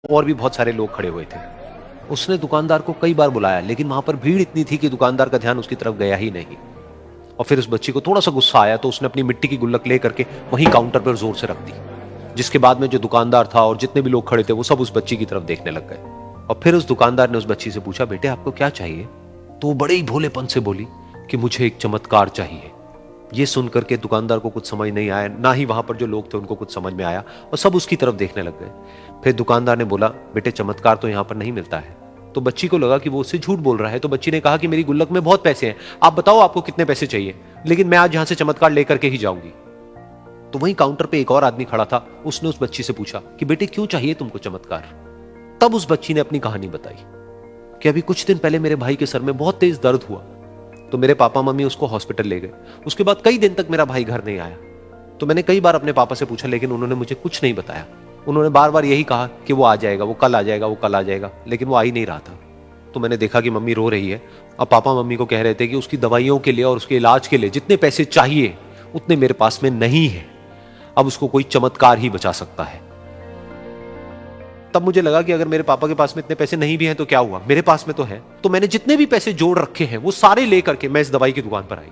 और भी बहुत सारे लोग खड़े हुए थे। उसने दुकानदार को कई बार बुलाया, लेकिन वहां पर भीड़ इतनी थी कि दुकानदार का ध्यान उसकी तरफ गया ही नहीं। और फिर उस बच्ची को थोड़ा सा गुस्सा आया तो उसने अपनी मिट्टी की गुल्लक लेकर के वहीं काउंटर पर जोर से रख दी, जिसके बाद में जो दुकानदार था और जितने भी लोग खड़े थे वो सब उस बच्ची की तरफ देखने लग गए। और फिर उस दुकानदार ने उस बच्ची से पूछा, बेटे आपको क्या चाहिए? तो वो बड़े ही भोलेपन से बोली कि मुझे एक चमत्कार चाहिए। ये सुनकर के दुकानदार को कुछ समझ नहीं आया, ना ही वहां पर जो लोग थे उनको कुछ समझ में आया, और सब उसकी तरफ देखने लग गए। फिर दुकानदार ने बोला, बेटे चमत्कार तो यहां पर नहीं मिलता है। तो बच्ची को लगा कि वो उससे झूठ बोल रहा है, तो बच्ची ने कहा कि मेरी गुल्लक में बहुत पैसे हैं, आप बताओ आपको कितने पैसे चाहिए, लेकिन मैं आज यहां से चमत्कार लेकर के ही जाऊंगी। तो वहीं काउंटर पे एक और आदमी खड़ा था, उसने उस बच्ची से पूछा कि बेटे क्यों चाहिए तुमको चमत्कार? तब उस बच्ची ने अपनी कहानी बताई कि अभी कुछ दिन पहले मेरे भाई के सर में बहुत तेज दर्द हुआ, तो मेरे पापा मम्मी उसको हॉस्पिटल ले गए। उसके बाद कई दिन तक मेरा भाई घर नहीं आया। तो मैंने कई बार अपने पापा से पूछा, लेकिन उन्होंने मुझे कुछ नहीं बताया। उन्होंने बार बार यही कहा कि वो आ जाएगा, वो कल आ जाएगा, वो कल आ जाएगा, लेकिन वो आ ही नहीं रहा था। तो मैंने देखा कि मम्मी रो रही है, और पापा मम्मी को कह रहे थे कि उसकी दवाइयों के लिए और उसके इलाज के लिए जितने पैसे चाहिए उतने मेरे पास में नहीं है, अब उसको कोई चमत्कार ही बचा सकता है। तब मुझे लगा कि अगर मेरे पापा के पास में इतने पैसे नहीं भी हैं तो क्या हुआ, मेरे पास में तो है। तो मैंने जितने भी पैसे जोड़ रखे हैं वो सारे लेकर के मैं इस दवाई की दुकान पर आई।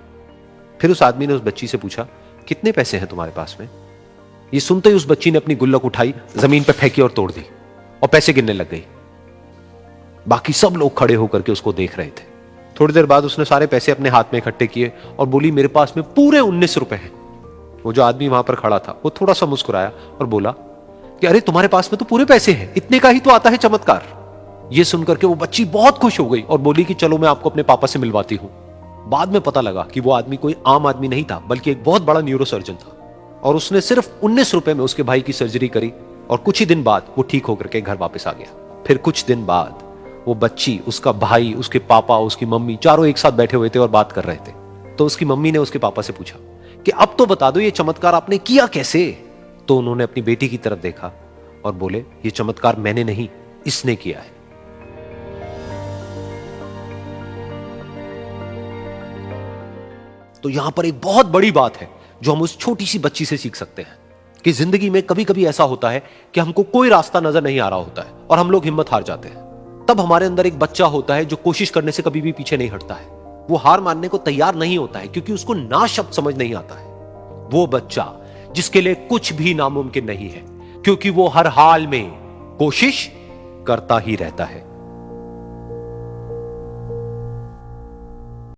फिर उस आदमी ने उस बच्ची से पूछा, कितने पैसे हैं तुम्हारे पास में? ये सुनते ही उस बच्ची ने अपनी गुल्लक उठाई, जमीन पर फेंकी और तोड़ दी, और पैसे गिनने लग गई। बाकी सब लोग खड़े होकर के उसको देख रहे थे। थोड़ी देर बाद उसने सारे पैसे अपने हाथ में इकट्ठे किए और बोली, मेरे पास में पूरे 19 रुपए हैं। वो जो आदमी वहां पर खड़ा था वो थोड़ा सा मुस्कुराया और बोला कि अरे तुम्हारे पास में तो पूरे पैसे हैं, इतने का ही तो आता है चमत्कार। ये सुनकर के वो बच्ची बहुत खुश हो गई और बोली कि चलो मैं आपको अपने पापा से मिलवाती हूं। बाद में पता लगा कि वो आदमी कोई आम आदमी नहीं था, बल्कि एक बहुत बड़ा न्यूरोसर्जन था, और उसने सिर्फ 19 रुपए में उसके भाई की सर्जरी करी, और कुछ ही दिन बाद वो ठीक होकर के घर वापस आ गया। फिर कुछ दिन बाद वो बच्ची, उसका भाई, उसके पापा, उसकी मम्मी चारों एक साथ बैठे हुए थे और बात कर रहे थे। तो उसकी मम्मी ने उसके पापा से पूछा कि अब तो बता दो ये चमत्कार आपने किया कैसे? तो उन्होंने अपनी बेटी की तरफ देखा और बोले, ये चमत्कार मैंने नहीं, इसने किया है। तो यहां पर एक बहुत बड़ी बात है जो हम उस छोटी सी बच्ची से सीख सकते हैं कि जिंदगी में कभी कभी ऐसा होता है कि हमको कोई रास्ता नजर नहीं आ रहा होता है और हम लोग हिम्मत हार जाते हैं। तब हमारे अंदर एक बच्चा होता है जो कोशिश करने से कभी भी पीछे नहीं हटता है। वो हार मानने को तैयार नहीं होता है क्योंकि उसको ना शब्द समझ नहीं आता है। वो बच्चा जिसके लिए कुछ भी नामुमकिन नहीं है, क्योंकि वो हर हाल में कोशिश करता ही रहता है।